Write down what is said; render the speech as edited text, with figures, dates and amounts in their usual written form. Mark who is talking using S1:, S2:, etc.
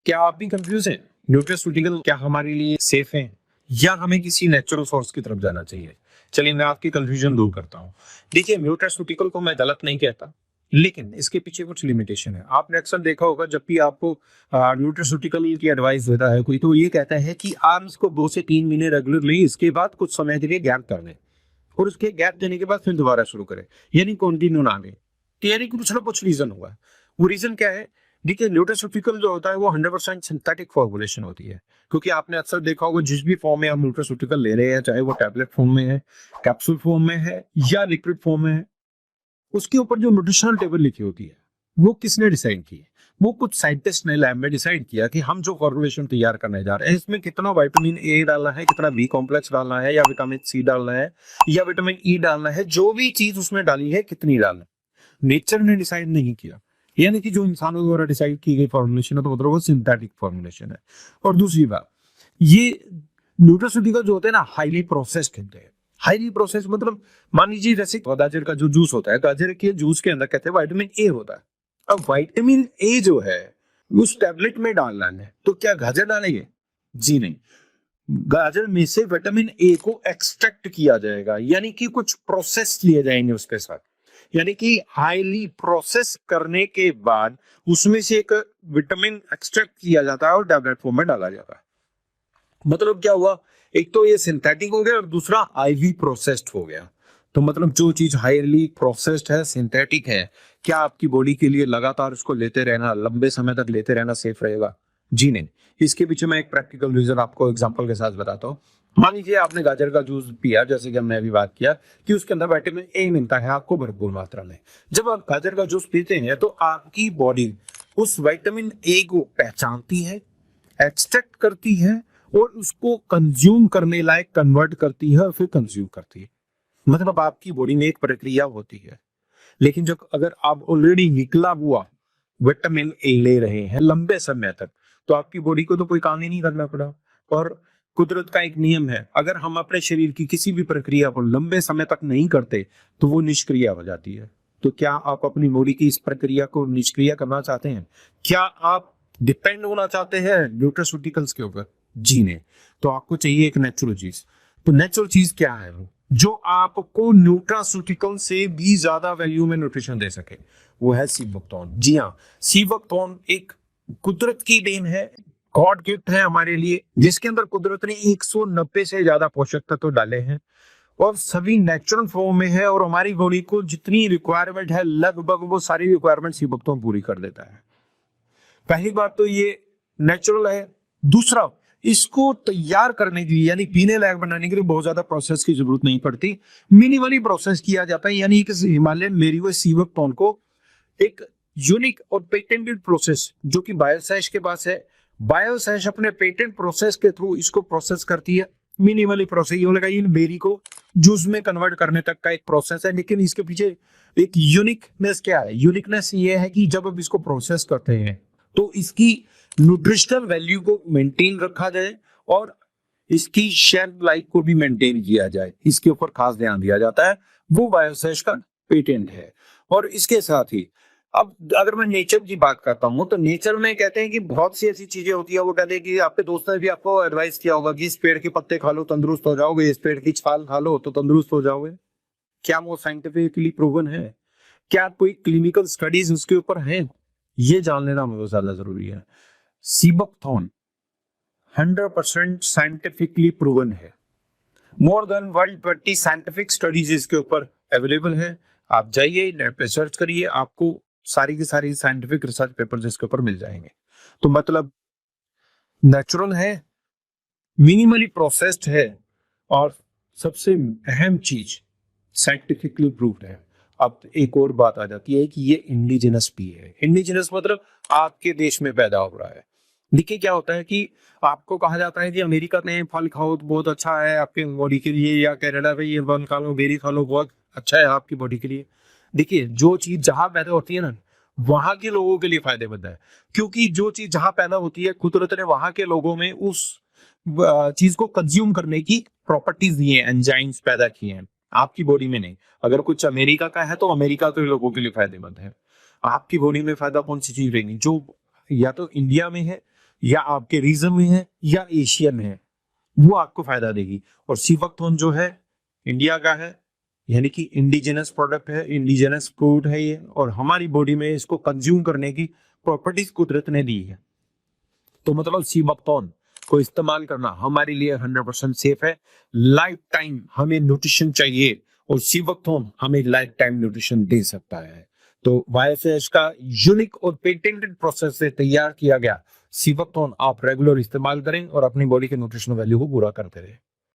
S1: क्या आप भी कंफ्यूज हैं? न्यूट्रास्यूटिकल क्या हमारे लिए सेफ हैं या हमें किसी नेचुरल सोर्स की तरफ जाना चाहिए? चलिए मैं आपकी कंफ्यूजन दूर करता हूँ। देखिए, न्यूट्रास्यूटिकल को मैं गलत नहीं कहता, लेकिन इसके पीछे कुछ लिमिटेशन है। आपने अक्सर देखा होगा जब भी आपको न्यूट्रास्यूटिकल की एडवाइस देता है कोई, तो ये कहता है कि आप इसको 2 से 3 महीने रेगुलरली, इसके बाद कुछ समय के लिए गैप कर दें और उसके गैप देने के बाद फिर दोबारा शुरू करें, यानी कंटिन्यू ना लें। तो यानी कुछ ना कुछ रीजन होगा। वो रीजन क्या है? देखिए, न्यूट्रास्यूटिकल जो होता है वो 100% सिंथेटिक फॉर्मुलेशन होती है, क्योंकि आपने अक्सर देखा होगा जिस भी फॉर्म में आप न्यूट्रास्यूटिकल ले रहे हैं, चाहे वो टैबलेट फॉर्म में है, कैप्सूल फॉर्म में है या लिक्विड फॉर्म में है, उसके ऊपर जो न्यूट्रिशनल टेबल लिखी होती है वो किसने डिसाइड की है? वो कुछ साइंटिस्ट ने लैब में डिसाइड किया कि हम जो फॉर्मुलेशन तैयार करने जा रहे हैं इसमें कितना विटामिन ए डालना है, कितना बी कॉम्प्लेक्स डालना है, या विटामिन सी डालना है, या विटामिन ई डालना है, जो भी चीज उसमें डाली है कितनी डालना है, नेचर ने डिसाइड नहीं किया। यानी कि जो इंसानों द्वारा डिसाइड की गई फॉर्मुलेशन है तो मतलब वो सिंथेटिक फॉर्मुलेशन है। और दूसरी बात, ये न्यूट्रास्यूटिकल जो होते हैं ना, हाईली प्रोसेस्ड होते हैं। हाईली प्रोसेस मतलब, मान लीजिए जैसे गाजर का जो जूस होता है, गाजर के जूस के अंदर कहते हैं विटामिन ए होता है। अब विटामिन ए जो है उस टैबलेट में डालना है, तो क्या गाजर डालेंगे? जी नहीं। गाजर में से विटामिन ए को एक्सट्रैक्ट किया जाएगा, यानी कि कुछ प्रोसेस लिए जाएंगे उसके साथ, यानी कि हाईली प्रोसेस करने के बाद उसमें से एक विटामिन एक्सट्रैक्ट किया जाता है और टैबलेट फॉर्म में डाला जाता है। मतलब क्या हुआ? एक तो ये सिंथेटिक हो गया और दूसरा आईवी प्रोसेस्ड हो गया। तो मतलब जो चीज हाईली प्रोसेस्ड है, सिंथेटिक है, क्या आपकी बॉडी के लिए लगातार उसको लेते रहना, लंबे समय तक लेते रहना सेफ रहेगा? जी नहीं। इसके पीछे मैं एक प्रैक्टिकल रीजन आपको एग्जांपल के साथ बताता हूँ। मान लीजिए आपने गाजर का जूस पिया, जैसे कि हमने अभी बात किया कि उसके अंदर विटामिन ए मिलता है आपको भरपूर मात्रा में। जब आप गाजर का जूस पीते हैं तो आपकी बॉडी उस विटामिन ए को पहचानती है, एक्सट्रैक्ट करती है और उसको कंज्यूम करने लायक कन्वर्ट करती है और फिर कंज्यूम करती है। मतलब आपकी बॉडी में एक प्रक्रिया होती है। लेकिन जब अगर आप ऑलरेडी निकला हुआ विटामिन ए ले रहे हैं लंबे समय तक, तो आपकी बॉडी को तो कोई काम ही नहीं करना पड़ा। और कुदरत का एक नियम है, अगर हम अपने शरीर की किसी भी प्रक्रिया को लंबे समय तक नहीं करते तो वो निष्क्रिय हो जाती है। तो क्या आप अपनी बॉडी की इस प्रक्रिया को निष्क्रिय करना चाहते हैं? क्या आप डिपेंड होना चाहते हैं न्यूट्रास्यूटिकल्स के ऊपर? जी नहीं। तो आपको चाहिए एक नेचुरल चीज। तो नेचुरल चीज क्या है वो, जो आपको न्यूट्रास्यूटिकल से भी ज्यादा वैल्यू में न्यूट्रिशन दे सके? वो है सीबकथॉर्न। जी हाँ, सीबकथॉर्न एक कुदरत की देन है, गॉड गिफ्ट है हमारे लिए, जिसके अंदर कुदरत ने 190 से ज्यादा पोषक तत्व डाले हैं और सभी नेचुरल फॉर्म में है, और हमारी बॉडी को जितनी रिक्वायरमेंट है लगभग वो सारी रिक्वायरमेंट सीबकथॉर्न पूरी कर देता है। पहली बात तो ये नेचुरल है। दूसरा, इसको तैयार करने के लिए यानी पीने लायक बनाने के लिए बहुत ज्यादा प्रोसेस की जरूरत नहीं पड़ती, मिनिमली प्रोसेस किया जाता है। यानी कि हिमालयन मेरी हुए सीबकथॉर्न को एक यूनिक और पेटेंटेड प्रोसेस जो कि बायोसैश के पास है, बायोसैश अपने पेटेंट प्रोसेस के थ्रू इसको प्रोसेस करती है। मिनिमली प्रोसेस ये लगा, इन बेरी को जूस में कन्वर्ट करने तक का एक प्रोसेस है, लेकिन इसके पीछे एक यूनिकनेस क्या है? यूनिकनेस ये है कि जब अब इसको प्रोसेस करते हैं तो इसकी न्यूट्रिशनल वैल्यू को मेंटेन रखा जाए और इसकी शेल्फ लाइफ को भी मेंटेन किया जाए, इसके ऊपर खास ध्यान दिया जाता है। वो बायोसैश का पेटेंट है। और इसके साथ ही अब अगर मैं नेचर की बात करता हूँ तो नेचर में कहते हैं कि बहुत सी ऐसी चीजें होती है, वो कहते हैं कि आपके दोस्त ने भी आपको एडवाइस किया होगा कि इस पेड़ के पत्ते खा लो तंदुरुस्त हो जाओगे, इस पेड़ की छाल खा लो तो तंदुरुस्त हो जाओगे। क्या वो साइंटिफिकली प्रूवन है? क्या कोई क्लिनिकल स्टडीज उसके ऊपर है? ये जान लेना बहुत ज्यादा जरूरी है। सीबकथॉर्न 100% साइंटिफिकली प्रूवन है। मोर देन 120 साइंटिफिक स्टडीज इसके ऊपर अवेलेबल है। आप जाइए नेट पे सर्च करिए, आपको सारी की सारी साइंटिफिक रिसर्च पेपर्स इसके ऊपर मिल जाएंगे। तो मतलब नेचुरल है, मिनिमली प्रोसेस्ड है और सबसे अहम चीज साइंटिफिकली प्रूव्ड है। अब एक और बात आ जाती है कि ये इंडिजिनस भी है। इंडिजिनस मतलब आपके देश में पैदा हो रहा है। देखिए क्या होता है कि आपको कहा जाता है कि अमेरिका में फल खाओ तो बहुत अच्छा है आपके बॉडी के लिए, या कनाडा में ये वन खा लो, बेरी खा लो, बहुत अच्छा है आपकी बॉडी के लिए। देखिए, जो चीज जहां पैदा होती है ना, वहां के लोगों के लिए फायदेमंद है, क्योंकि जो चीज जहां पैदा होती है कुदरत ने वहां के लोगों में उस चीज को कंज्यूम करने की प्रॉपर्टीज दी है, एंजाइम्स पैदा किए हैं, आपकी बॉडी में नहीं। अगर कुछ अमेरिका का है तो अमेरिका के लोगों के लिए फायदेमंद है। आपकी बॉडी में फायदा कौन सी चीज रहेगी? जो या तो इंडिया में है या आपके रीजन में है या एशियन है, वो आपको फायदा देगी। और सीवकथोन जो है इंडिया का है, यानी कि इंडिजिनस प्रोडक्ट है, इंडिजिनस फ्रूट है ये, और हमारी बॉडी में इसको कंज्यूम करने की प्रॉपर्टीज कुदरत ने दी है। तो मतलब सीवकथोन को इस्तेमाल करना हमारे लिए 100% सेफ है। लाइफ टाइम हमें न्यूट्रिशन चाहिए और सीवकथोन हमें लाइफ टाइम न्यूट्रिशन दे सकता है। तो वाईएफएस का यूनिक और पेटेंटेड प्रोसेस से तैयार किया गया सीवकथोन आप रेगुलर इस्तेमाल करें और अपनी बॉडी के न्यूट्रिशनल वैल्यू को पूरा करते रहें।